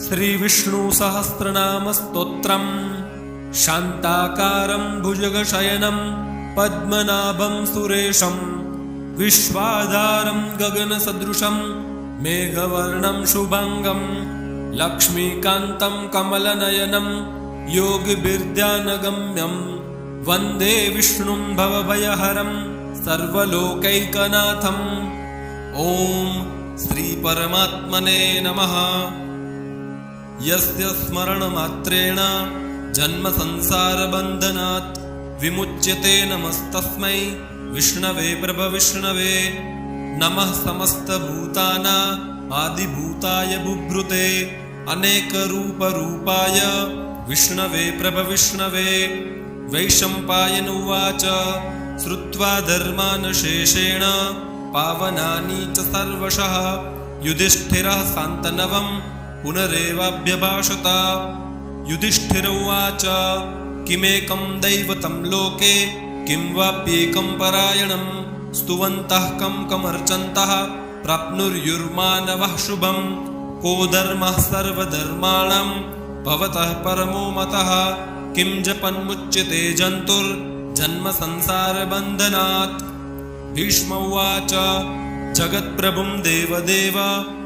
श्रीविष्णुसहस्रनामस्तोत्रम् शान्ताकारं भुजगशयनं पद्मनाभं सुरेशं विश्वाधारं गगनसदृशं मेघवर्णं शुभांगं लक्ष्मीकान्तं कमलनयनं योगिभिर्ध्यानगम्यं वन्दे विष्णुं भवभयहरं सर्वलोकैकनाथम्। ॐ श्रीपरमात्मने नमः। यस्य स्मरणमात्रेण जन्मसंसारबन्धनात् विमुच्यते नमस्तस्मै विष्णवे प्रभविष्णवे। नमः समस्तभूतानां आदिभूताय बुभृते अनेकरूपरूपाय विष्णवे प्रभविष्णवे। वैशम्पायन उवाच श्रुत्वा धर्मान् शेषेण पावनानि च सर्वशः युधिष्ठिरः सान्तनवम् पुनरेवाभ्यभाषत। युधिष्ठिर उवाच किमेकं दैवतं लोके किं वाप्येकं परायणं स्तुवन्तः कं कमर्चन्तः प्राप्नुर्युर्मानवः शुभं। को धर्मः सर्वधर्माणां भवतः परमो मतः किं जपन्मुच्यते जन्तुर्जन्म संसारबन्धनात्। भीष्म उवाच जगत्प्रभुं देवदेव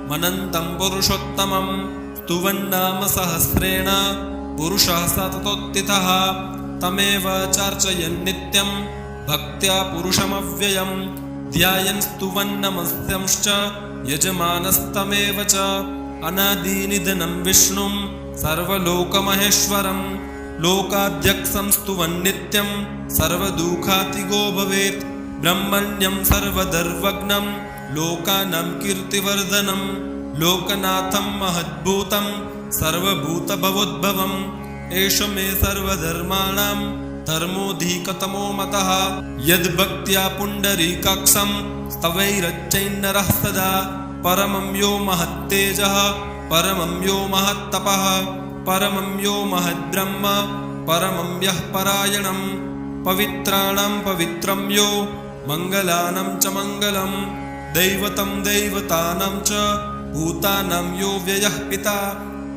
मनन्तं पुरुषोत्तमं स्तुवन्नाम सहस्रेण पुरुषः सततोत्थितः तमेव चार्चयन् नित्यं भक्त्या पुरुषमव्ययं ध्यायन् स्तुवन् नमस्यंश्च यजमानस्तमेव च। अनादिनिधनं विष्णुं सर्वलोकमहेश्वरं लोकाध्यक्षं स्तुवन् नित्यं सर्वदुःखातिगो भवेत्। ब्रह्मण्यं सर्वधर्वज्ञं लोकानां कीर्तिवर्धनं लोकनाथं महद्भूतं सर्वभूतभवोद्भवम्। एष मे सर्वधर्माणां धर्मोऽधिकतमो मतः यद्भक्त्या पुण्डरीकाक्षं स्तवैरच्चैन्नरः सदा। परमं यो महत्तेजः परमं यो महत्तपः परमं यो महद्ब्रह्म परमं यः परायणं। पवित्राणां पवित्रं यो मङ्गलानां च मङ्गलं दैवतं दैवतानां च भूतानां यो व्ययः पिता।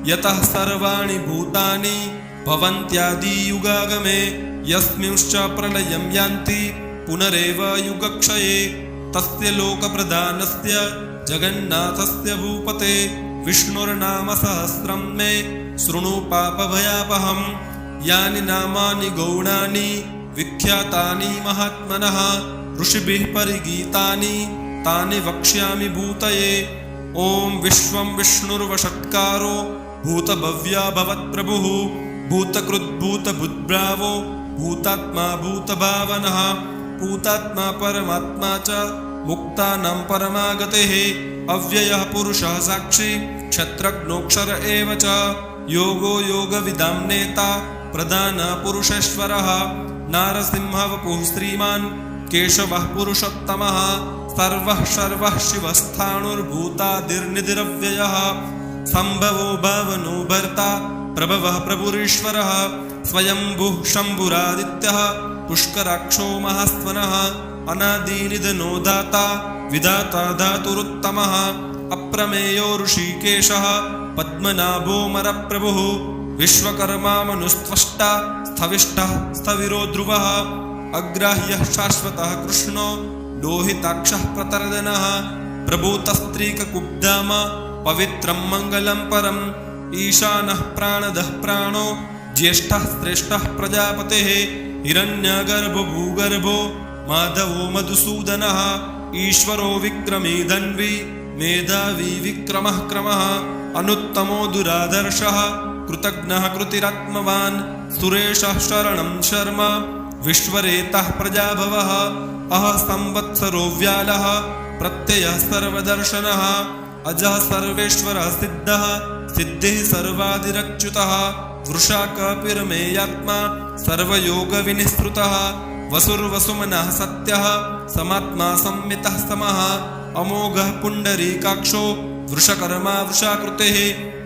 यतः सर्वाणि भूतानि भवन्त्यादियुगागमे यस्मिंश्च प्रलयं यान्ति पुनरेव युगक्षये तस्य लोकप्रधानस्य जगन्नाथस्य भूपते विष्णुर्नाम सहस्रं मे शृणु पापभयापहम्। यानि नामानि गौणानि विख्यातानि महात्मनः ऋषिभिः परिगीतानि तानि वक्ष्यामि भूतये। ॐ विश्वं विष्णुर्वषट्कारो भूतभव्या भवत्प्रभुः भूतकृद्भूतभुद्भावो भूतात्मा भूतभावनः भूतात्मा परमात्मा च मुक्तानां परमागतिः अव्ययः पुरुषः साक्षी क्षत्रज्ञोऽक्षर एव च योगो योगविदां नेता प्रधानपुरुषेश्वरः नारसिंहः वपुः श्रीमान् केशवः पुरुषोत्तमः सर्वः सर्वः शिवस्थाणुर्भूतादिर्निधिरव्ययः सम्भवो भावनो भर्ता प्रभवः प्रभुरीश्वरः स्वयंभुः शम्भुरादित्यः पुष्कराक्षो महास्वनः अनादिनिधनो दाता विधाता धातुरुत्तमः अप्रमेयो ऋषिकेशः पद्मनाभो मरप्रभुः विश्वकर्मा मनुस्त्वष्टा स्थविष्टः स्थविरो ध्रुवः अग्राह्यः शाश्वतः कृष्णो लोहिताक्षः प्रतर्दनः प्रभूतस्त्रीककुब्धाम पवित्रं मङ्गलं परम् ईशानः प्राणदः प्राणो ज्येष्ठः श्रेष्ठः प्रजापतेः हिरण्यगर्भो भूगर्भो माधवो मधुसूदनः ईश्वरो विक्रमी धन्वी मेधावी विक्रमः क्रमः अनुत्तमो दुरादर्शः कृतज्ञः कृतिरात्मवान् सुरेशः शरणं शर्म विश्वरेतः प्रजाभवः अह संवत्सरो व्यालः प्रत्ययः सर्वदर्शनः अजः सर्वेश्वरः सिद्धः सिद्धिः सर्वादिरच्युतः वृषा कपिरमेयात्मा सर्वयोगविनिःस्पृतः वसुर्वसुमनः सत्यः समात्मा संमितः समः अमोघः पुण्डरीकाक्षो वृषकर्मा वृषाकृतिः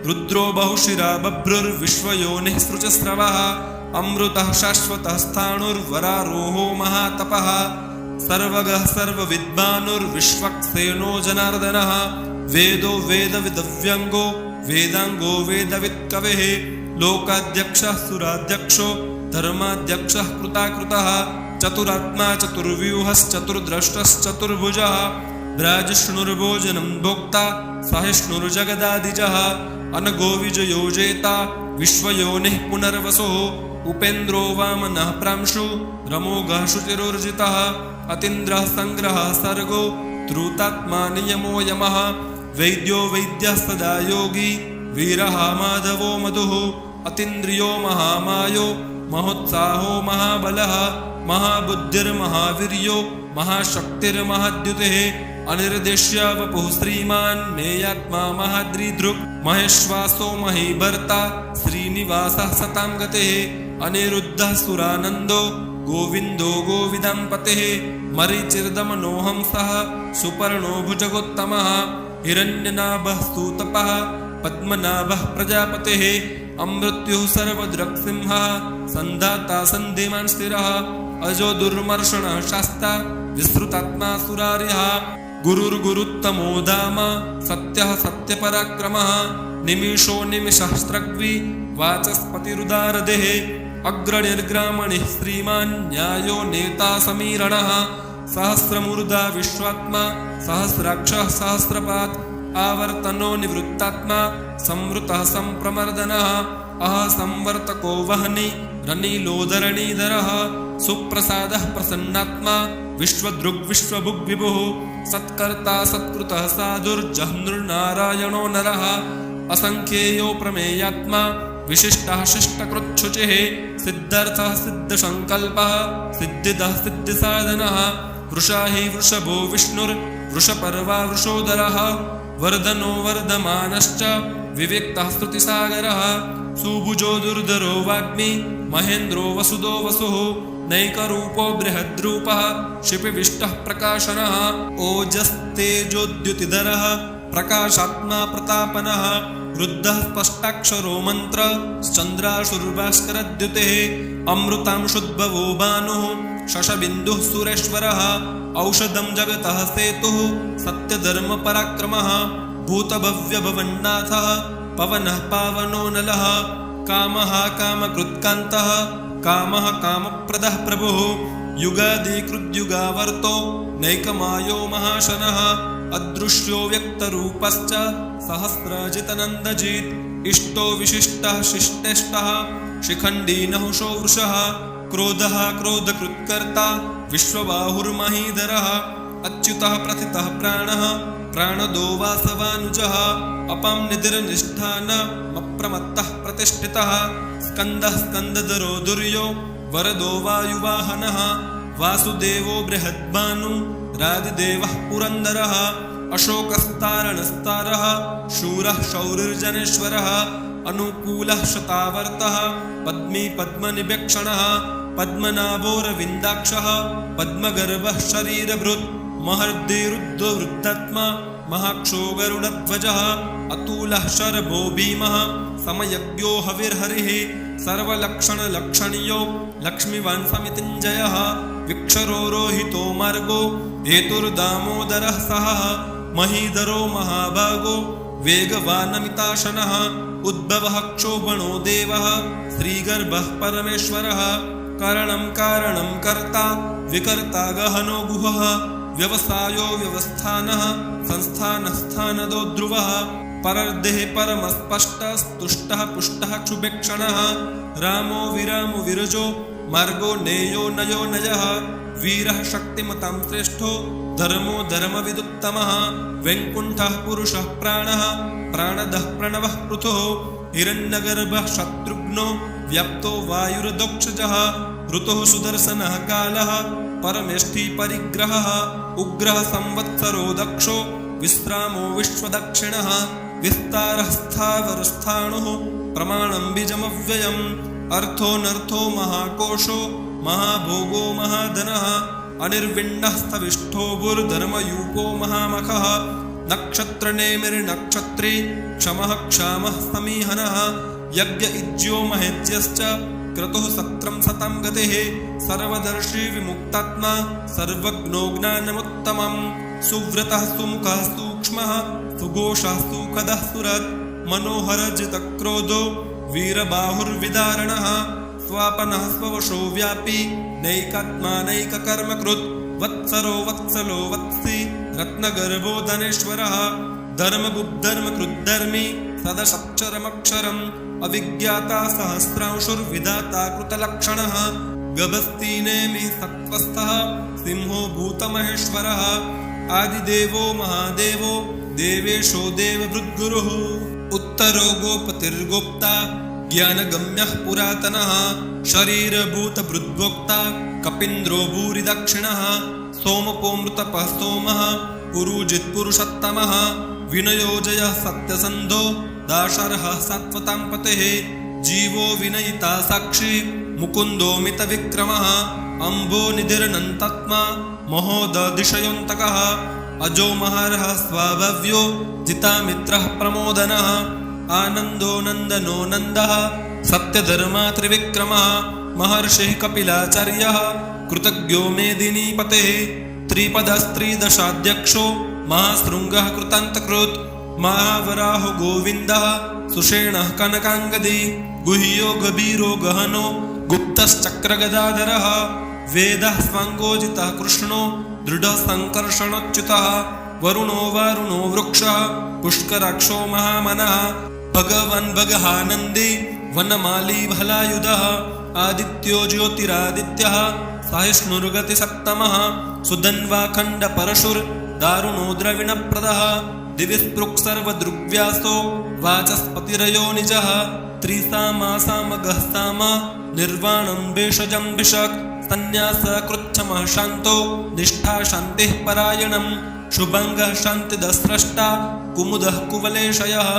रुद्रो बहुशिरा बभ्रुर्विश्वयोनिः सृजस्रवः अमृतः शाश्वतः स्थाणुर्वरारोहो महातपः सर्वगः सर्वविद्वानुर्विश्वक्सेनो जनार्दनः वेदो वेदविदव्यङ्गो वेदांगो वेदवित्कवेः लोकाध्यक्षः सुराध्यक्षो धर्माध्यक्षः कृताकृतः चतुरात्मा चतुर्व्यूहश्चतुर्द्रष्टश्चतुर्भुजः ब्राजष्णुर्भोजनं भोक्ता सहिष्णुर्जगदादिजः अनगो विजयो जेता विश्वयोनिः पुनर्वसुः उपेन्द्रो वामनः प्रांशु रमोघः शुचिरोर्जितः अतीन्द्रः संग्रहः सर्गो द्रुतात्मा नियमो यमः वैद्यो वैद्यः सदा योगी वीरः माधवो मधुः अतीन्द्रियो महामायो महोत्साहो महाबलः महाबुद्धिर्महावीर्यो महाशक्तिर्महाद्युतिः अनिर्देश्य वपुः श्रीमान् मेयात्मा महाद्रिदृक् महेश्वासो महीभर्ता श्रीनिवासः सतां गतिः अनिरुद्धः सुरानन्दो गोविन्दो गोविदाम्पतिः मरीचिर्दमनोहंसः सुपर्णो भुजगोत्तमः हिरण्यनाभः सूतपः पद्मनाभः प्रजापतिः अमृत्युः सर्वदृक्सिंहः सन्धाता सन्धिमान् स्थिरः अजो दुर्मर्षणः शास्ता विस्तृतात्मा सुरार्यः गुरुर्गुरुत्तमो धाम सत्यः सत्यपराक्रमः निमिषो निमिषस्त्रग्वी वाचस्पतिरुदारदेः अग्रणिर्ग्रामणिः श्रीमान् न्यायो नेता समीरणः सहस्रमूर्धा विश्वात्मा सहस्राक्षः सहस्रपात् आवर्तनो निवृत्तात्मा संवृतः संप्रमर्दनः संवर्तको वह्नि रनीलोधरणीधरः सुप्रसादः प्रसन्नात्मा विश्वदृग् विश्वभुग् विभुः सत्कर्ता सत्कृतः साधुर्जह्नुर्नारायणो नरः असंख्येयो प्रमेयात्मा विशिष्टः शिष्टकृच्छुचिः सिद्धर्थः सिद्धसंकल्पः सिद्धिदः सिद्धिसाधनः वृषा हि वृषभो विष्णुर्वृषपर्वा वृषोदरः वर्धनो वर्धमानश्च विविक्तः स्तुतिसागरः सुभुजो दुर्धरो वाग्मी महेन्द्रो वसुदो वसुः नैकरूपो बृहद्रूपः शिपिविष्टः प्रकाशनः ओजस्तेजोद्युतिधरः प्रकाशात्मा प्रतापनः रुद्धः स्पष्टाक्षरो मन्त्र चन्द्राशुर्भास्करद्युतिः अमृतांशुद्भवो भानुः शशबिन्दुः सुरेश्वरः औषधं जगतः सेतुः सत्यधर्मपराक्रमः भूतभव्यभवन्नाथः पवनः पावनो नलः कामः कामकृत्कान्तः कामः कामप्रदः प्रभुः युगादिकृद्युगावर्तो नैकमायो महाशनः अदृश्यो व्यक्तरूपश्च सहस्रजितनन्दजित् इष्टो विशिष्टः शिष्टेष्टः शिखण्डी नहुषो वृषः क्रोधः क्रोधकृत्कर्ता विश्वबाहुर्महीधरः अच्युतः प्रथितः प्राणः प्राणदो वासवानुजः अपां निधिर्निष्ठानमप्रमत्तः प्रतिष्ठितः स्कन्दः स्कन्दधरो दुर्यो वरदो वायुवाहनः वासुदेवो बृहद्भानु रादिदेवः पुरन्दरः अशोकस्तारणस्तारः शूरः शौरिर्जनेश्वरः अनुकूलः शतावर्तः पद्मी पद्मनिवेक्षणः पद्मनाभोरविन्दाक्षः पद्मगर्भः शरीरभृत् महर्दिरुद्धवृद्धात्मा महाक्षो गरुडध्वजः अतुलः शरभो भीमः समयज्ञो हविर्हरिः सर्वलक्षणलक्षणीयो लक्ष्मीवान् समितिञ्जयः विक्षरो रोहितो मार्गो हेतुर्दामोदरः सहः महीधरो महाभागो वेगवानमिताशनः उद्भवः क्षोभणो देवः श्रीगर्भः परमेश्वरः कारणं कारणं कर्ता विकर्ता गहनो गुहः व्यवसायो व्यवस्थानः संस्थानस्थानदो ध्रुवः परर्देः परमस्पष्टस्तुष्टः पुष्टः क्षुभेक्षणः रामो विरामो विरजो मार्गो नेयो नयो नयः वीरः शक्तिमतां श्रेष्ठो धर्मो धर्मविदुत्तमः वैकुण्ठः पुरुषः प्राणः प्राणदः प्रणवः पृथुः हिरण्यगर्भः शत्रुघ्नो व्याप्तो वायुर्दक्षजः ऋतुः सुदर्शनः कालः परमेष्ठी परिग्रहः उग्रः संवत्सरो दक्षो विश्रामो विश्वदक्षिणः विस्तारः स्थावरस्थाणुः प्रमाणं बीजमव्ययम् अर्थोऽनर्थो महाकोशो महाभोगो महाधनः अनिर्विण्णः स्थविष्ठो भूर्धर्मयूपो महामखः नक्षत्रनेमिर्नक्षत्री क्षमः क्षामः समीहनः यज्ञ इज्यो महेज्यश्च क्रतुः सत्रं सतां गतिः सर्वदर्शी विमुक्तात्मा सर्वज्ञो ज्ञानमुत्तमम् सुव्रतः सुमुखः सूक्ष्मः सुघोषः सुखदः सुरत् मनोहरजितक्रोधो वीरबाहुर्विदारणः स्वापनः स्ववशो व्यापी नैकात्मानैककर्मकृत् वत्सरो वत्सलो वत्सी रत्नगर्भो धनेश्वरः धर्मबुद्धर्मकृद्धर्मी सदशक्षरमक्षरम् अविज्ञाता सहस्रांशुर्विधाता कृतलक्षणः गभस्तीनेमि सत्त्वस्थः सिंहो भूतमहेश्वरः आदिदेवो महादेवो देवेशो देवभृद्गुरुः उत्तरो गोपतिर्गोप्ता ज्ञानगम्यः पुरातनः शरीरभूतभृद्भोक्ता कपीन्द्रो भूरिदक्षिणः सोमपोमृतपः सोमः पुरुजित्पुरुषोत्तमः विनयोजयः सत्यसन्धो दाशरः सात्वतां पतेः जीवो विनयिता साक्षी मुकुन्दो मितविक्रमः अम्भो निधिरनन्तात्मा महोदधिशयोऽन्तकः अजो महारः स्वाभव्यो जितामित्रः प्रमोदनः आनन्दो नन्दनो नन्दः सत्यधर्मा त्रिविक्रमः महर्षिः कपिलाचार्यः कृतज्ञो मेदिनीपतेः त्रिपदस्त्रिदशाध्यक्षो महाशृङ्गः कृतान्तकृत् महावराहो गोविन्दः सुषेणः कनकाङ्गदी गुह्यो गभीरो गहनो गुप्तश्चक्रगदाधरः वेदः स्वाङ्गोजितः कृष्णो दृढः सङ्कर्षणोच्युतः वरुणो वारुणो वृक्षः पुष्कराक्षो महामनः भगवन् भगहानन्दी वनमाली भलायुधः आदित्यो ज्योतिरादित्यः सहिष्णुर्गतिसप्तमः सुधन्वाखण्डपरशुर्दारुणो द्रविणप्रदः दिविस्पृक् सर्वदृग्व्यासो वाचस्पतिरयो निजः त्रिसामासामगः साम निर्वाणं भेषजं भिषक् संन्यासकृच्छमः शान्तो निष्ठा शान्तिः परायणम् शुभङ्गः शान्तिदस्रष्टा कुमुदः कुवलेशयः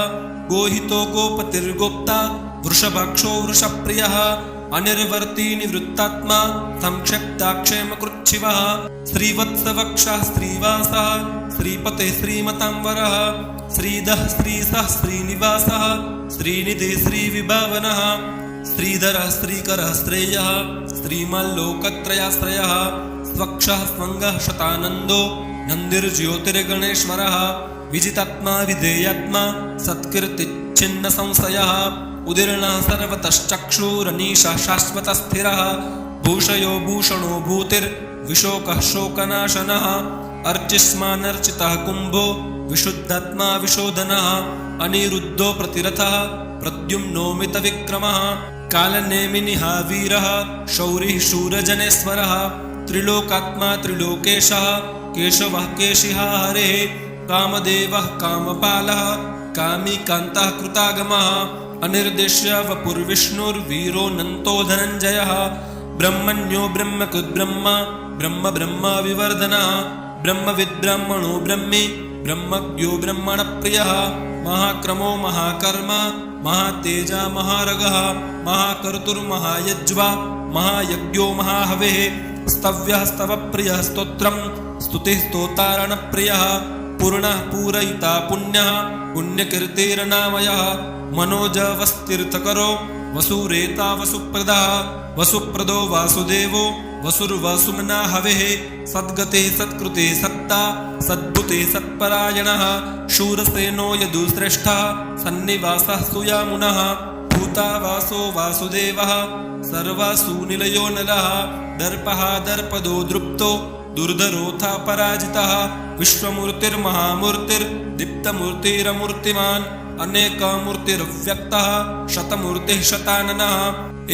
गोहितो गोपतिर्गोप्ता वृषभाक्षो वृषप्रियः अनिर्वर्ती निवृत्तात्मा संक्षिप्ताक्षेमकृच्छिवः श्रीवत्सवक्षः श्रीवासः श्रीपते श्रीमतांवरः श्रीधः श्रीसः श्रीनिवासः श्रीनिधिः श्रीविभावनः श्रीधरः श्रीकरः श्रेयः श्रीमल्लोकत्रयाश्रयः स्वक्षः स्वङ्गः शतानन्दो नन्दिर्ज्योतिर्गणेश्वरः विजितात्मा विधेयात्मा सत्कीर्तिच्छिन्न संशयः उदीर्णः सर्वतश्चक्षुरनीशः शाश्वतस्थिरः भूषयो भूषणो भूतिर्विशोकः शोकनाशनः अर्चिष्मानर्चितः कुम्भो विशुद्धात्मा विशोधनः अनिरुद्धो प्रतिरथः प्रद्युम्नो मितविक्रमः कालनेमिनिः वीरः शौरिः शूरजनेश्वरः त्रिलोकात्मा त्रिलोकेशः केशवः केशिः हरेः कामदेवः कामपालः कामी कान्तः कृतागमः अनिर्देश्य वपुर्विष्णुर्वीरो नन्तो धनञ्जयः ब्रह्मण्यो ब्रह्मकृद्ब्रह्म ब्रह्म ब्रह्मा विवर्धनः ब्रह्मविद्ब्रह्मणो ब्रह्मी ब्रह्मज्ञो ब्रह्मणप्रियः महाक्रमो महाकर्म महातेजा महारगः महाकर्तुर्महायज्वा महायज्ञो महाहवेः स्तव्यः स्तवप्रियः स्तोत्रम् स्तुतिः स्तोतारणप्रियः पूर्णः पूरयिता पुण्यः पुण्यकीर्तिर्नामयः मनोजवस्तीर्थकरो वसुरेता वसुप्रदः वसुप्रदो वासुदेवो वसुर्वसुमना हवेः सद्गते सत्कृते सत्ता सद्भुते सत्परायणः शूरसेनो यदुश्रेष्ठः सन्निवासः सुयामुनः भूतावासो वासुदेवः सर्वासुनिलयो नलः दर्पः दर्पदो दृप्तो दुर्धरोऽथ पराजितः विश्वमूर्तिर्महामूर्तिर्दीप्तमूर्तिरमूर्तिमान् अनेकमूर्तिरव्यक्तः शतमूर्तिः शताननः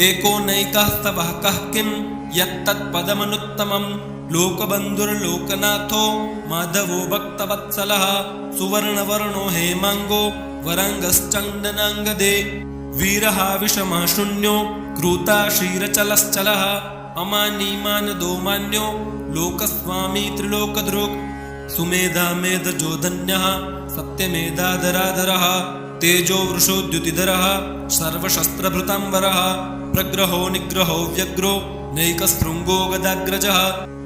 एको नैकः स्तवः कः किं यत्तत्पदमनुत्तमम् लोकबन्धुर्लोकनाथो माधवो भक्तवत्सलः सुवर्णवर्णो हेमाङ्गो वराङ्गश्चन्दनाङ्गदे वीरः विषमः शून्यो क्रूता क्षीरचलश्चलः अमानीमानदो मान्यो लोकस्वामी त्रिलोकदृक् सुमेधा मेधजो धन्यः सत्यमेधाधराधरः तेजो वृषोद्युतिधरः सर्वशस्त्रभृताम्बरः प्रग्रहो निग्रहो व्यग्रो नैकशृङ्गो गदाग्रजः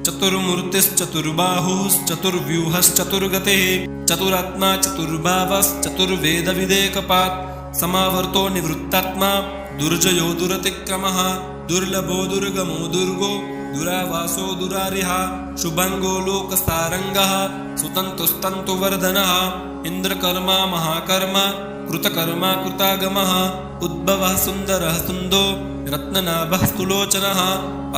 चतुर्मूर्तिश्चतुर्बाहुश्चतुर्व्यूहश्चतुर्गतेः चतुरात्मा चतुर्भावश्चतुर्वेदविदेकपात् समावर्तो निवृत्तात्मा दुर्जयो दुरतिक्रमः दुर्लभो दुर्गमो दुर्गो दुरावासो दुरारिः शुभङ्गो लोकसारङ्गः सुतन्तुस्तन्तुवर्धनः इन्द्रकर्मा महाकर्मा कृतकर्मा कृतागमः उद्भवः सुन्दरः सुन्दो रत्ननाभः स्तुलोचनः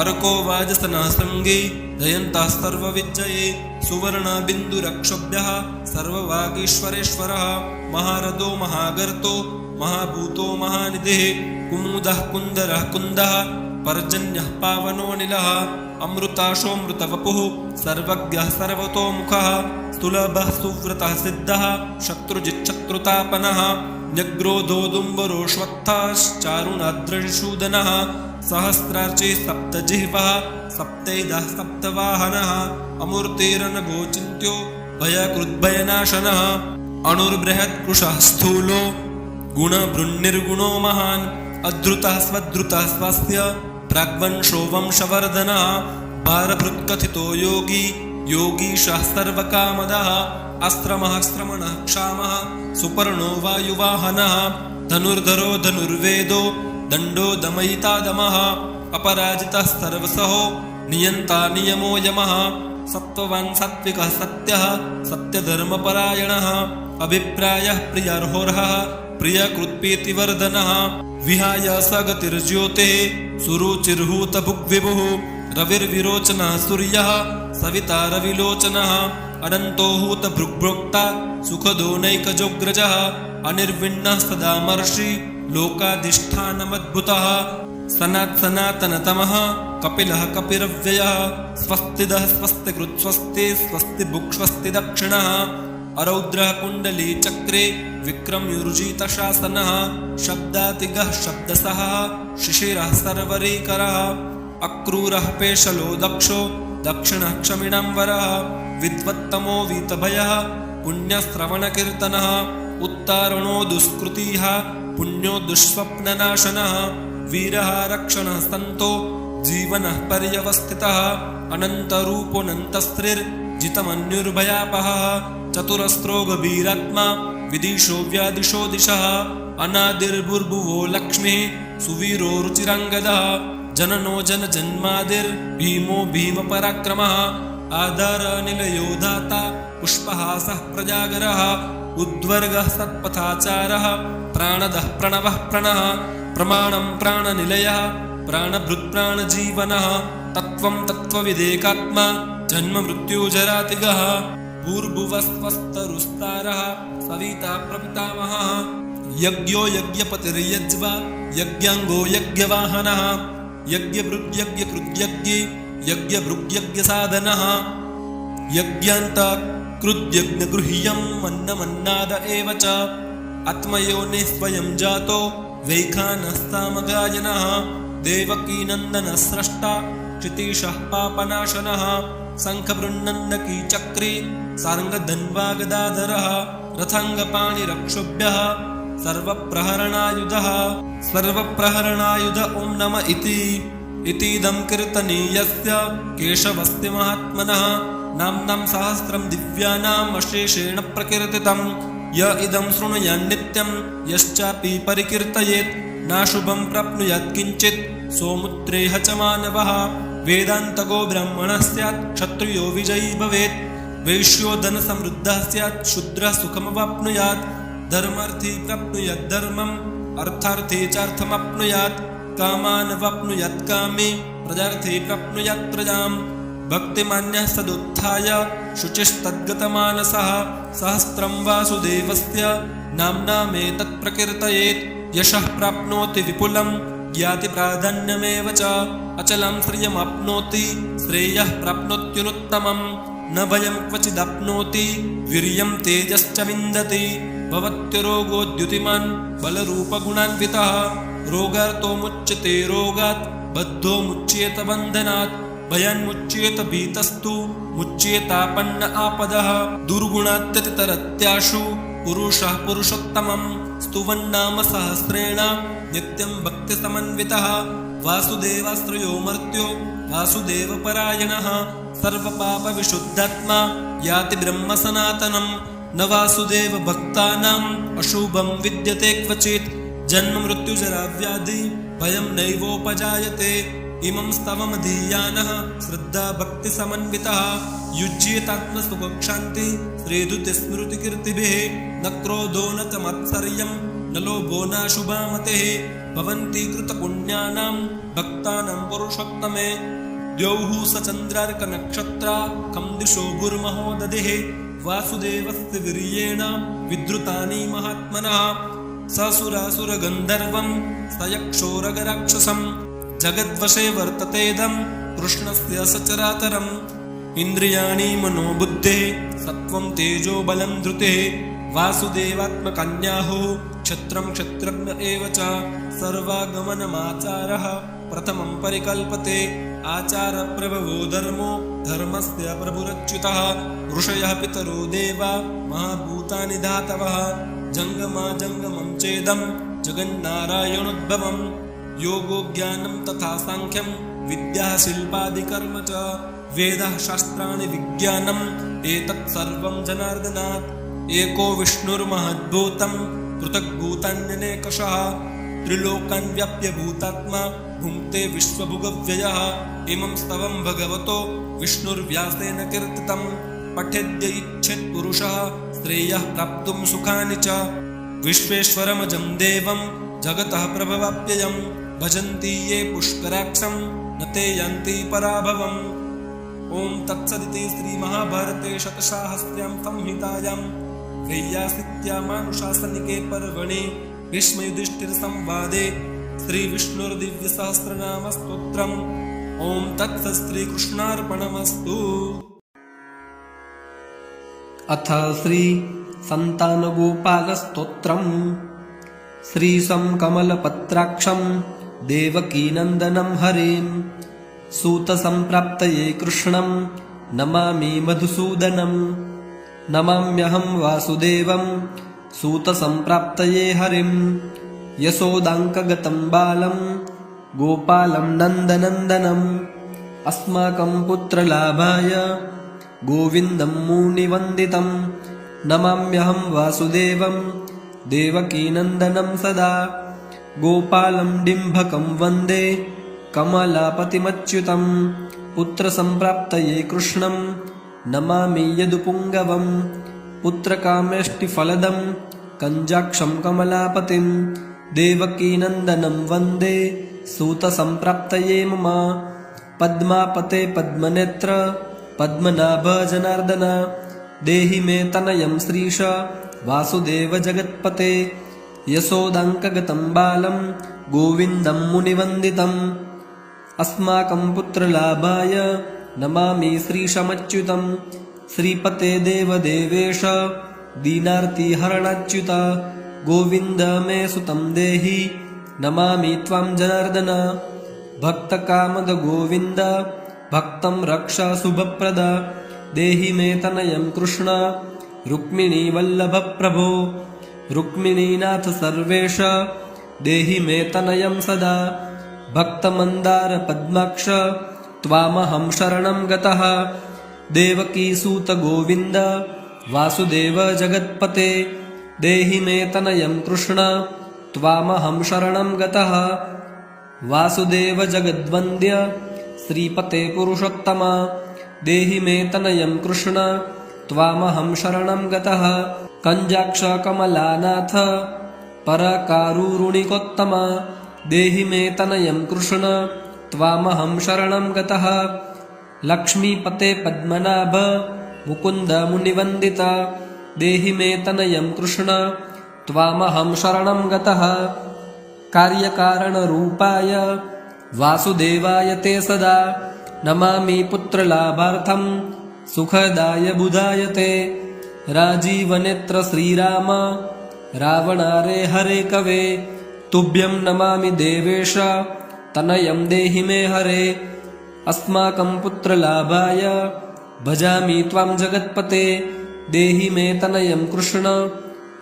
अर्को वाजसनः शृङ्गी जयन्तः सर्वविजये सुवर्णबिन्दुरक्षोभ्यः सर्ववागीश्वरेश्वरः महारथो महागर्तो महाभूतो महानिधिः कुमुदः कुन्दरः कुन्दः पर्जन्यः पावनोऽनिलः अमृताशोऽमृतवपुः सर्वज्ञः सर्वतोमुखः सुलभः सुव्रतः सिद्धः शत्रुजिच्छत्रुतापनः न्यग्रोधोदुम्बरोऽश्वत्थश्चारुणाद्रशूदनः सहस्रार्ची सप्तजिह्वः सप्तैदः सप्तवाहनः अमूर्तिरनगोचिन्त्यो भयकृद्भयनाशनः अणुर्बृहत्कृशः स्थूलो गुणभृन्निर्गुणो महान् अधृतः स्वधृतः स्वस्य प्राग्वंशो वंशवर्धनः भारभृत्कथितो योगी योगीशः सर्वकामदः अस्त्रमः श्रमणः क्षामः सुपर्णो वायुवाहनः धनुर्धरो धनुर्वेदो दण्डो दमयितादमः अपराजितः सर्वसहो नियन्ता नियमो यमः सत्त्ववान् सात्विकः सत्यः सत्यधर्मपरायणः अभिप्रायः प्रियर्होर्हः प्रियकृत्प्रीतिवर्धनः विहाय सगतिर्ज्योतिः सुरुचिर्हूतभुग्विभुः रविर्विरोचनः सूर्यः सविता रविलोचनः अनन्तो हूतभृग्भोक्ता सुखदो नैकजोग्रजः अनिर्विण्णः सदामर्षि लोकाधिष्ठानमद्भुतः सनातनतमः कपिलः कपिरव्ययः स्वस्तिदः स्वस्तिकृत् स्वस्ति स्वस्तिभुक् स्वस्ति दक्षिणः अरौद्रः कुण्डली चक्रे विक्रम्युर्जितशासनः शब्दातिगः शब्दसः शिशिरः सर्वरीकरः अक्रूरः पेशलो दक्षो दक्षिणः क्षमिणाम्बरः विद्वत्तमो वीतभयः पुण्यश्रवणकीर्तनः उत्तारणो दुष्कृतिः पुण्यो दुःस्वप्ननाशनः वीरः रक्षणः सन्तो जीवनः पर्यवस्थितः अनन्तरूपोऽनन्तस्त्रिर्जितमन्युर्भयापहः चतुरस्रो गभीरात्मा विदिशो व्यादिशो दिशः अनादिर्भुर्भुवो लक्ष्मीः सुवीरो रुचिराङ्गदः जननो जनजन्मादिर्भीमो भीमपराक्रमः आधारनिलयो दाता पुष्पहासः प्रजागरः उद्वर्गः सत्पथाचारः प्राणदः प्रणवः प्रणः प्रमाणं प्राणनिलयः प्राणभृत्प्राणजीवनः तत्त्वं तत्त्वविदेकात्मा जन्ममृत्युजरातिगः भूर्भुवस्वस्तरुस्तारः सविता प्रपितामहः यज्ञो यज्ञपतिर्यज्वा यज्ञाङ्गो यज्ञवाहनः यज्ञभृग्यज्ञकृद्यज्ञे यज्ञभृग्यज्ञसाधनः यज्ञान्तकृद्यज्ञगृह्यं मन्नमन्नाद एव च आत्मयोनिः स्वयं जातो वैखानः सामगायनः देवकीनन्दनः स्रष्टा क्षितीशः पापनाशनः शङ्खबृन्नन्नकी चक्री सार्ङ्गधन्वागदाधरः रथाङ्गपाणिरक्षोभ्यः सर्वप्रहरणायुधः सर्वप्रहरणायुध ॐ नम इतीदं कीर्तनीयस्य केशवस्य महात्मनः नाम्नां सहस्रं दिव्यानाम् अशेषेण प्रकीर्तितं य इदं शृणुयान्नित्यं यश्चापि परिकीर्तयेत् नाशुभं प्राप्नुयात् किञ्चित् सोमुत्रेह च मानवः वेदान्तको ब्राह्मणः स्यात् क्षत्रियो विजयी भवेत् वैश्यो धनसमृद्धः स्यात् शूद्रः सुखमवाप्नुयात् धर्मार्थी प्राप्नुयात् धर्मम् अर्थार्थी चार्थमप्नुयात् कामानवाप्नुयात् कामे प्रजार्थी प्राप्नुयात् प्रजाम् भक्तिमान्यः सदुत्थाय शुचिस्तद्गतमानसः सहस्रं वासुदेवस्य नाम्नामेतत् प्रकीर्तयेत् यशः प्राप्नोति विपुलं याति प्राधान्यमेव च अचलं श्रियमाप्नोति श्रेयः प्राप्नोत्युनुत्तमम् न भयं क्वचिदाप्नोति वीर्यं तेजश्च विन्दति भवत्यरोगोद्युतिमान् बलरूपगुणान्वितः रोगार्तो मुच्यते रोगात् बद्धो मुच्येत बन्धनात् भयान्मुच्येत भीतस्तु मुच्येतापन्न आपदः दुर्गुणात्यतितरत्याशु पुरुषः पुरुषोत्तमम् स्तुवन्नाम सहस्रेण नित्यं भक्तिसमन्वितः वासुदेवाश्रयो मर्त्यो वासुदेवपरायणः सर्वपापविशुद्धात्मा याति ब्रह्म सनातनम् न वासुदेव भक्तानाम् अशुभं विद्यते क्वचित् जन्म मृत्युजरा व्याधि भयं नैवोपजायते इमं स्तवमधीयानः श्रद्धा भक्तिसमन्वितः युज्येतात्मसुखशान्ति श्रीधुतिस्मृतिकीर्तिभिः न क्रोधो न च मत्सर्यं न लोभो न शुभा मतिः भवन्ति कृतपुण्यानां भक्तानां पुरुषोत्तमे द्यौः स चन्द्रार्कनक्षत्रा खं दिशो भूर्महोदधिः वासुदेवस्य वीर्येण विद्रुतानि महात्मनः ससुरासुरगन्धर्वं स यक्षोरगराक्षसं जगद्वशे वर्ततेदं कृष्णस्य सचराचरम् इन्द्रियाणि मनोबुद्धेः सत्त्वं तेजो बलं धृतिः वासुदेवात्मकन्याहुः क्षत्रं क्षत्रज्ञ एव च सर्वागमनमाचारः प्रथमं परिकल्पते आचारप्रभवो धर्मो धर्मस्य प्रभुरच्युतः ऋषयः पितरो देवा महाभूतानि धातवः जङ्गमा जङ्गमं चेदं जगन्नारायणोद्भवं योगो ज्ञानं तथा साङ्ख्यं विद्या शिल्पादिकर्म च वेदः शास्त्राणि विज्ञानम् एतत् सर्वं जनार्दनात् एको विष्णुर्महद्भूतं पृथग्भूतान्यनेकशः त्रिलोकान् व्याप्य भूतात्मा भुङ्क्ते विश्वभुगव्ययः इमं स्तवं भगवतो विष्णुर्व्यासेन कीर्तितं पठेद्य इच्छेत् पुरुषः श्रेयः प्राप्तुं सुखानि च विश्वेश्वरमजं देवं जगतः प्रभवाप्ययं भजन्ति ये पुष्कराक्षं न ते यान्ति पराभवम् ओं तत्सदिति श्रीमहाभारते शतसाहस्र्यां संहितायां वैयासिक्यामानुशासनिके पर्वणि भीष्मयुधिष्ठिरसंवादे श्रीविष्णुर्दिव्यसहस्रनामस्तोत्रम् ओं तत्सत् श्रीकृष्णार्पणमस्तु। अथ श्री संतानगोपालस्तोत्रम् श्रीशं कमलपत्राक्षं देवकीनन्दनं हरिं सूतसम्प्राप्तये कृष्णं नमामि मधुसूदनं नमाम्यहं वासुदेवं सूतसम्प्राप्तये हरिं यशोदाङ्कगतं बालं गोपालं नन्दनन्दनम् अस्माकं पुत्रलाभाय गोविन्दं मुनिवन्दितं नमाम्यहं वासुदेवं देवकीनन्दनं सदा गोपालं डिम्भकं वन्दे कमलापतिमच्युतं पुत्रसम्प्राप्तये कृष्णं नमामि यदुपुङ्गवं पुत्रकामेष्टिफलदं कञ्जाक्षं कमलापतिं देवकीनन्दनं वन्दे सूतसम्प्राप्तये मम पद्मापते पद्मनेत्र पद्मनाभ जनार्दन देहि मे तनयं श्रीश वासुदेव जगत्पते यशोदाङ्कगतं बालं गोविन्दं मुनिवन्दितम् अस्माकं पुत्रलाभाय नमामि श्रीशमच्युतं श्रीपते देवदेवेश दीनार्तिहरणाच्युत गोविन्द मे सुतं देहि नमामि त्वां जनार्दन भक्तकामद गोविन्द भक्तं रक्ष शुभप्रद देहि मे तनयं कृष्ण रुक्मिणी वल्लभ प्रभो रुक्मिणीनाथ सर्वेश देहि मे तनयं सदा भक्तमन्दार पद्माक्ष त्वामहं शरणं गतः देवकीसूत गोविन्द वासुदेव जगत्पते देहि मे तनयं कृष्ण त्वामहं शरणं गतः वासुदेव जगद्वन्द्य श्रीपते पुरुषोत्तम देहि मे तनयं कृष्ण त्वामहं शरणं गतः कञ्जाक्ष कमलानाथ परकारुरुणिकोत्तम देहि मे तनयं कृष्ण त्वामहं शरणं गतः लक्ष्मीपते पद्मनाभ मुकुन्द मुनिवन्दित देहि मे तनयं कृष्ण त्वामहं शरणं गतः कार्यकारणरूपाय वासुदेवाय ते सदा नमामि पुत्रलाभार्थं सुखदाय बुधाय ते राजीवनेत्र श्रीराम रावणारे हरे कवे तुभ्यं नमामि देवेश तनयं देहि मे हरे अस्माकं पुत्रलाभाय भजामि त्वां जगत्पते देहि मे तनयं कृष्ण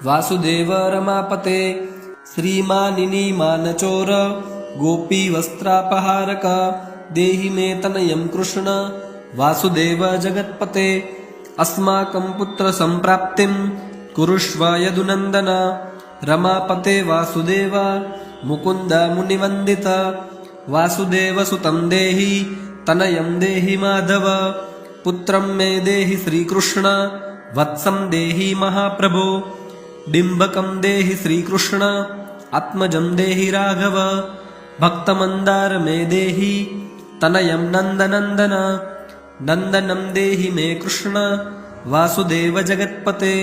वासुदेव रमापते श्रीमानिनी मानचोर गोपीवस्त्रापहारक देहि मे तनयं कृष्ण वासुदेव जगत्पते अस्माकं पुत्रसम्प्राप्तिं कुरुष्व यदुनन्दन रमापते वासुदेव मुकुन्द मुनिवन्दित वासुदेव सुतं देहि तनयं देहि माधव पुत्रं मे देहि श्रीकृष्ण वत्सं देहि महाप्रभो डिम्बकं देहि श्रीकृष्ण आत्मजं देहि राघव भक्तमन्दार मे देहि तनयं नन्दनन्दन नन्दनं देहि मे कृष्ण वासुदेव जगत्पते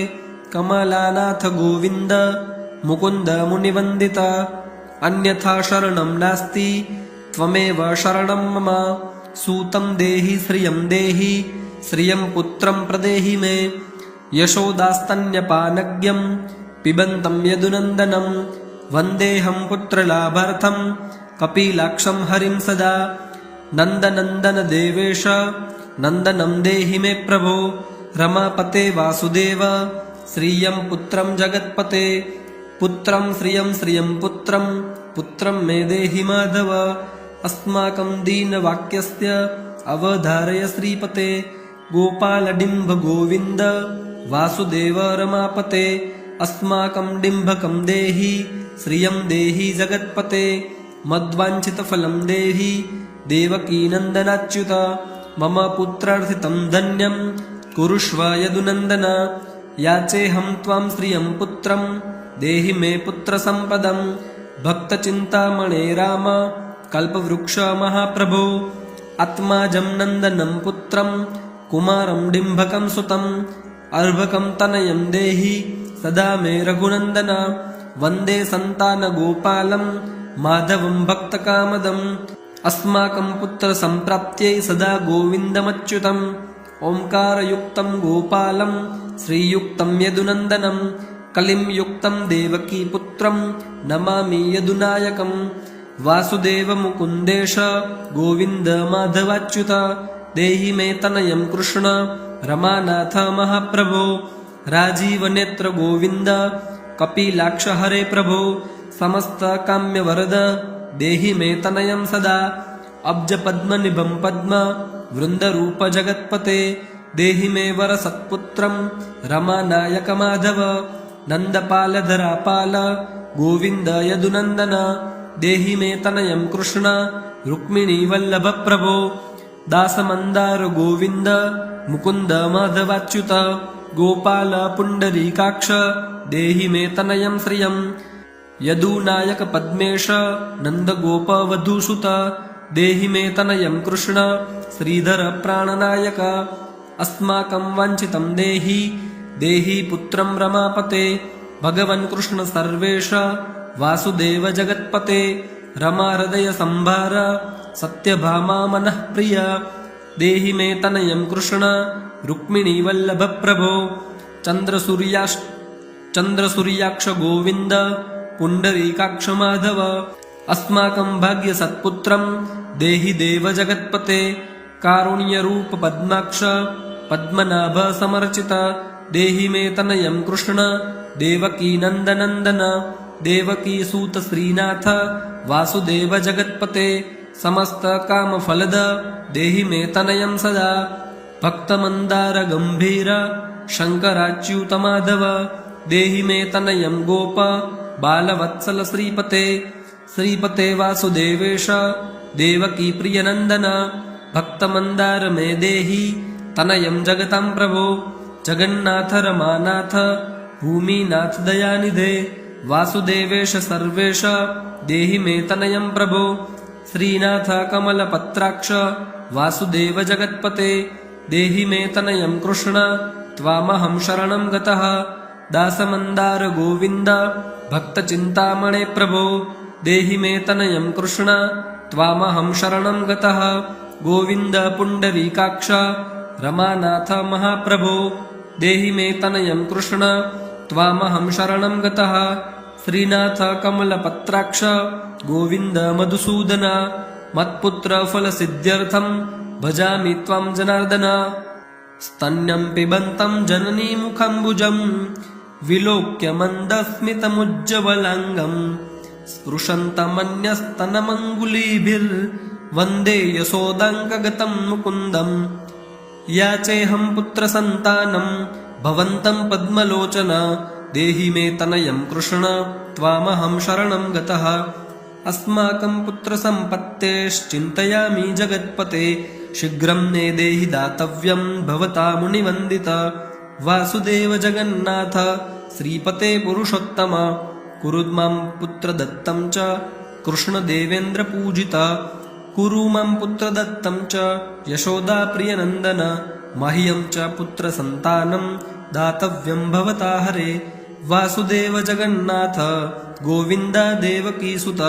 कमलानाथ गोविन्द मुकुन्द मुनिवन्दित अन्यथा शरणं नास्ति त्वमेव शरणं मम सूतं देहि श्रियं पुत्रं प्रदेहि मे यशोदास्तन्यपानज्ञं पिबन्तं यदुनन्दनं वन्देऽहं पुत्रलाभार्थं कपिलाक्षं हरिं सदा नन्दनन्दन देवेश नन्दनं देहि मे प्रभो रमापते वासुदेव श्रियं पुत्रं जगत्पते पुत्रं श्रियं पुत्रं मे देहि माधव अस्माकं दीनवाक्यस्य अवधारय श्रीपते गोपालडिम्ब गोविन्द वासुदेव रमापते अस्माकं डिम्बकं देहि श्रियं देहि जगत्पते मद्वाञ्छितफलं देहि देवकीनन्दनाच्युत मम पुत्रार्थितं धन्यं कुरुष्व यदुनन्दन याचेऽहं त्वां श्रियं पुत्रं देहि मे पुत्रसम्पदं भक्तचिन्तामणे राम कल्पवृक्ष महाप्रभो आत्माजं नन्दनं पुत्रं कुमारं डिम्भकं सुतम् अर्भकं तनयं देहि सदा मे रघुनन्दन वन्दे सन्तानगोपालं माधवं भक्तकामदम् अस्माकं पुत्रसम्प्राप्त्यै सदा गोविन्दमच्युतम् ओङ्कारयुक्तं गोपालं श्रीयुक्तं यदुनन्दनं कलिं युक्तं देवकीपुत्रं नमामि यदुनायकम् वासुदेव मुकुन्देश गोविन्द माधवाच्युत देहि मे तनयं कृष्ण रमानाथ महाप्रभो राजीवनेत्र गोविन्द कपिलाक्ष हरे प्रभो समस्त काम्यवरद देहि मे तनयं सदा अब्जपद्मनिभं पद्म वृन्दरूप जगत्पते देहि मे वरसत्पुत्रं रमानायक माधव नन्दपालधरापाल गोविन्द यदुनन्दन देहि मे तनयं कृष्ण रुक्मिणी वल्लभ प्रभो दासमन्दार गोविन्द मुकुन्द माधवाच्युत गोपाल पुण्डरीकाक्ष देहि मे तनयं श्रियं यदुनायक पद्मेश नन्दगोपवधूसुत देहि मे तनयं कृष्ण श्रीधर प्राणनायक अस्माकं वाञ्छितं देहि पुत्रं रमापते भगवन् कृष्ण सर्वेश वासुदेव जगत्पते रमा हृदय संभार सत्यभामा मनः प्रिय देहि मे तनयं कृष्ण रुक्मिणी वल्लभ प्रभो चन्द्रसूर्याक्ष गोविन्द पुण्डरीकाक्ष माधव अस्माकं भाग्यसत्पुत्रं देहि देव जगत्पते कारुण्यरूप पद्माक्ष पद्मनाभ समर्चित देहि मे तनयं कृष्ण देवकी नन्दनन्दन देवकी सूत श्रीनाथ वासुदेव जगत्पते समस्त कामफलद देहि मे तनयं सदा भक्तमन्दार गम्भीर शङ्कराच्युत माधव देहि मे तनयं गोप बालवत्सल श्रीपते वासुदेवेश देवकी प्रियनन्दन भक्तमन्दार मे देहि तनयं जगतां प्रभो जगन्नाथ रमानाथ भूमिनाथ दयानिधे वासुदेवेश सर्वेश देहि मे तनयं प्रभो श्रीनाथ कमलपत्राक्ष वासुदेव जगत्पते देहि मे तनयं कृष्ण त्वामहं शरणं गतः दासमन्दार गोविन्द भक्तचिन्तामणे प्रभो देहि मे तनयं कृष्ण त्वामहं शरणं गतः गोविन्द पुण्डरीकाक्ष रमानाथ महाप्रभो देहि मे तनयं कृष्ण त्वामहं शरणं गतः श्रीनाथ कमलपत्राक्ष गोविन्द मधुसूदन मत्पुत्र फलसिद्ध्यर्थं भजामि त्वां जनार्दन स्तन्यं पिबन्तं जननीमुखम्बुजं विलोक्य मन्दस्मितमुज्ज्वलाङ्गं स्पृशन्तमन्यस्तनमङ्गुलीभिर्वन्दे यशोदाङ्कगतं मुकुन्दम् याचेऽहं पुत्रसन्तानं भवन्तं पद्मलोचन देहि मे तनयं कृष्ण त्वामहं शरणं गतः अस्माकं पुत्रसम्पत्तेश्चिन्तयामि जगत्पते शीघ्रं ने देहि दातव्यं भवता मुनिवन्दित वासुदेव जगन्नाथ श्रीपते पुरुषोत्तम कुरु मां पुत्रदत्तं च कृष्णदेवेन्द्रपूजित कुरु मां पुत्रदत्तं च यशोदाप्रियनन्दन मह्यं च पुत्रसन्तानं दातव्यं भवता हरे वासुदेव जगन्नाथ गोविन्द देवकीसुत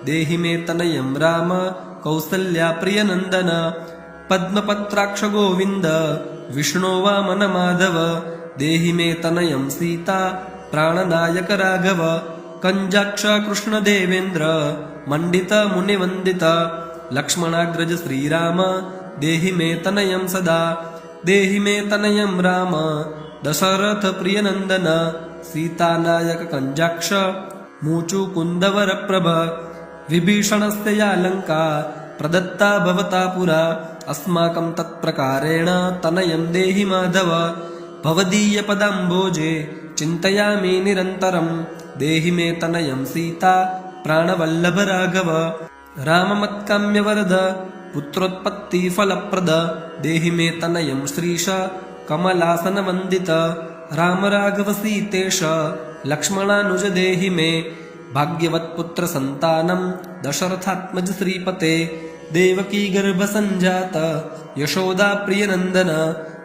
देहि मे तनयं राम कौसल्याप्रियनन्दन पद्मपत्राक्ष गोविन्द विष्णो वामन माधव देहि मे तनयं सीता प्राणनायक राघव कञ्जाक्ष कृष्णदेवेन्द्र मण्डित मुनिवन्दित लक्ष्मणाग्रज श्रीराम देहि मे तनयं सदा देहि मे तनयं राम दशरथ प्रियनन्दन सीतानायक कञ्जाक्ष मुचुकुन्दवरप्रभ विभीषणस्य या लङ्का प्रदत्ता भवता पुरा अस्माकं तत्प्रकारेण तनयं देहि माधव भवदीयपदाम्भोजे चिन्तयामि निरन्तरं देहि मे तनयं सीता प्राणवल्लभ राघव राममत्काम्यवरद पुत्रोत्पत्तिफलप्रद देहि मे तनयं श्रीश कमलासनवन्दित राम राघव सीतेश लक्ष्मणानुज देहि मे भाग्यवत्पुत्रसन्तानं दशरथात्मज श्रीपते देवकी गर्भसञ्जात यशोदाप्रियनन्दन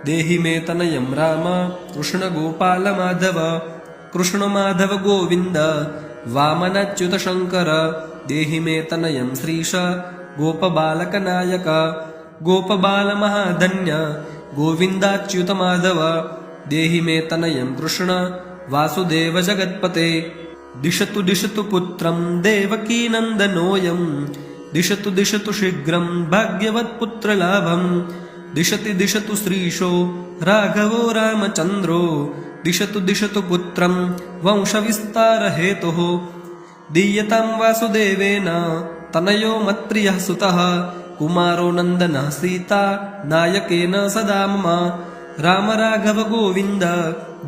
देहि मे तनयं राम कृष्णगोपाल माधव कृष्णमाधव गोविन्द वामनाच्युत शङ्कर देहि मे तनयं श्रीश गोपबालकनायक गोपबालमहाधन्य गोविन्दाच्युत माधव देहि मे तनयं कृष्ण वासुदेव जगत्पते दिशतु दिशतु पुत्रं देवकीनन्दनोऽयं दिशतु दिशतु शीघ्रं भाग्यवत्पुत्रलाभं दिशति दिशतु श्रीशो राघवो रामचन्द्रो दिशतु दिशतु पुत्रं वंशविस्तारहेतुः दीयतां वासुदेवेन तनयो मत्प्रियः सुतः कुमारो नन्दनः सीता नायकेन सदा मम राम राघव गोविन्द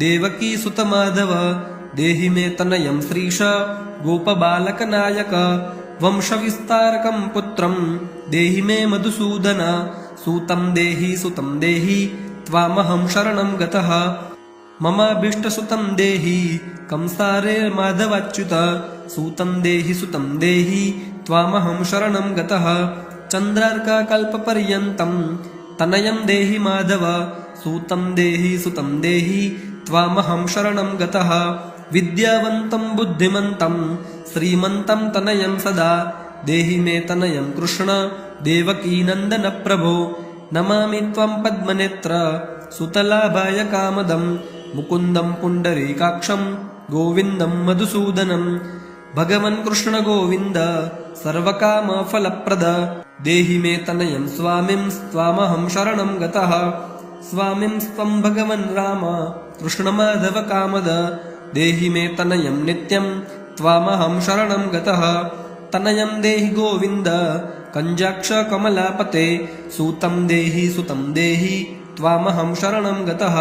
देवकी सुत माधव देहि मे तनयं श्रीश गोपबालकनायक वंशविस्तारकं पुत्रं देहि मे मधुसूदन सूतं देहि सुतं देहि त्वामहं शरणं गतः ममाभीष्टसुतं देहि कंसारे माधवाच्युत सूतं देहि सुतं देहि त्वामहं शरणं गतः चन्द्रार्ककल्पपर्यन्तं तनयं देहि माधव सूतं देहि सुतं देहि त्वामहं शरणं गतः विद्यावन्तं बुद्धिमन्तं श्रीमन्तं तनयं सदा देहि मे तनयं कृष्ण देवकीनन्दन प्रभो नमामि त्वं पद्मनेत्र सुतलाभाय कामदं मुकुन्दं पुण्डरीकाक्षं गोविन्दं मधुसूदनं भगवन् कृष्ण गोविन्द सर्वकामफलप्रद देहि मे तनयं स्वामिं त्वामहं शरणं गतः स्वामिं त्वं भगवन् राम कृष्णमाधव कामद देहि मे तनयं नित्यं त्वामहं शरणं गतः तनयं देहि गोविन्द कञ्जाक्ष कमलापते सूतं देहि सुतं देहि त्वामहं शरणं गतः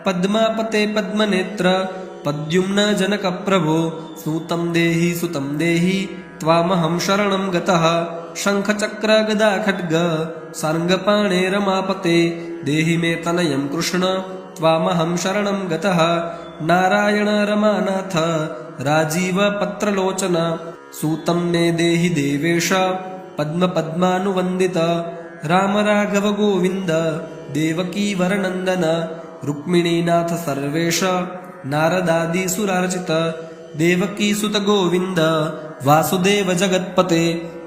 पद्मापते पद्मनेत्र पद्युम्न जनकप्रभो सूतं देहि सुतं देहि त्वामहं शरणं गतः शङ्खचक्र गदा खड्ग सार्ङ्गपाणे रमापते देहि मे तनयं कृष्ण त्वामहं शरणं गतः नारायण रमानाथ राजीवपत्रलोचन सूतं मे देहि देवेश पद्मपद्मानुवन्दित राम राघव गोविन्द देवकी वरनन्दन रुक्मिणीनाथ सर्वेश नारदादिसुरार्चित देवकी सुत गोविन्द वासुदेव जगत्पते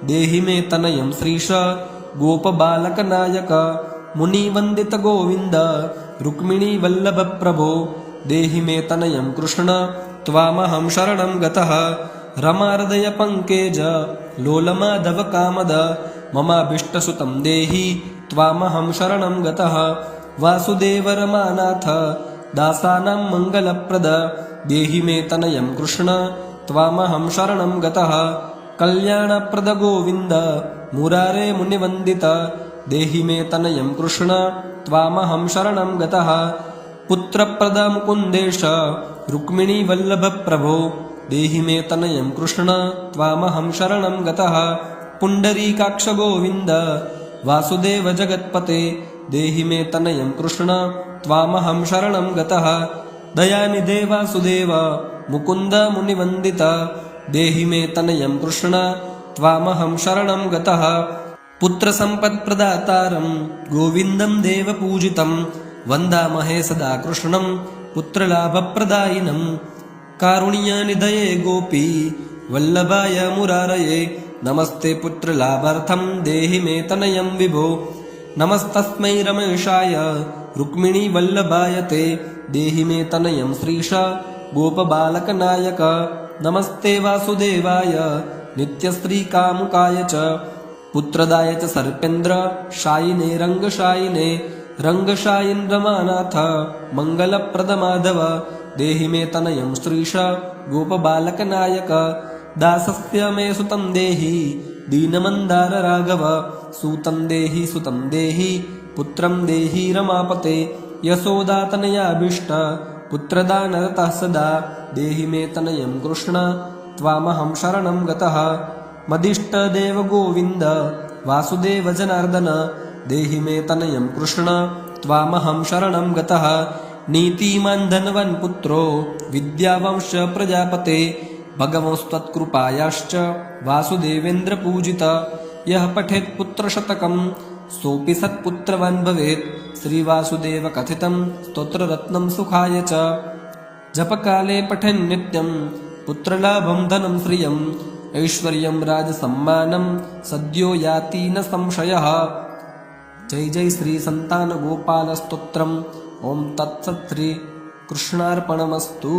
देहि मे तनयं श्रीश गोपबालकनायक मुनिवन्दित गोविन्द रुक्मिणी वल्लभ प्रभो देहि मे तनयं कृष्ण त्वामहं शरणं गतः रमार्दय पङ्केज लोलमाधव कामद ममाभीष्टसुतं देहि त्वामहं शरणं गतः वासुदेव रमानाथ दासानां मङ्गलप्रद देहि मे तनयं कृष्ण त्वामहं शरणं गतः कल्याणप्रद गोविन्द मुरारे मुनिवन्दित देहि मे तनयं कृष्ण त्वामहं शरणं गतः पुत्रप्रद मुकुन्देश रुक्मिणी वल्लभ प्रभो देहि मे तनयं कृष्ण त्वामहं शरणं गतः पुण्डरीकाक्ष गोविन्द वासुदेव जगत्पते देहि मे तनयं कृष्ण त्वामहं शरणं गतः दयानिधे वासुदेव मुकुन्द मुनिवन्दित देहि मे तनयं कृष्ण त्वामहं शरणं गतः पुत्रसम्पत्प्रदातारं गोविन्दं देवपूजितं वन्दामहे सदा कृष्णं पुत्रलाभप्रदायिनं कारुण्यनिधये गोपी वल्लभाय मुरारये नमस्ते पुत्रलाभार्थं देहि मे तनयं विभो नमस्तस्मै रमेशाय रुक्मिणीवल्लभाय ते देहि मे तनयं श्रीश गोपबालकनायक नमस्ते वासुदेवाय नित्यश्रीकामुकाय च पुत्रदाय च सर्पेन्द्र शायिने रङ्गशायिने रङ्गशायिन्द्रमानाथ मङ्गलप्रदमाधव देहि मे तनयं श्रीश गोपबालकनायक दासस्य मे सुतं देहि दीनमन्दार राघव सूतं देहि पुत्रं देहि रमापते यशोदातनयाभीष्ट पुत्रदानरतः सदा देहि मे तनयं कृष्ण त्वामहं शरणं गतः मदिष्टदेव गोविन्द वासुदेव जनार्दन देहि मे तनयं कृष्ण त्वामहं शरणं गतः नीतिमान् धनवान् पुत्रो विद्यावंश प्रजापते भगवंस्त्वत्कृपायाश्च वासुदेवेन्द्रपूजित यः पठेत् पुत्रशतकं सोऽपि सत्पुत्रवान् भवेत् श्रीवासुदेव कथितं स्तोत्ररत्नं सुखाय च जपकाले पठन् नित्यं पुत्रलाभं धनं श्रियम् ऐश्वर्यं राजसम्मानं सद्यो याति न संशयः जय जय श्री संतान गोपाल स्तोत्रम् ओम तत्सत् श्री कृष्णार्पणमस्तु।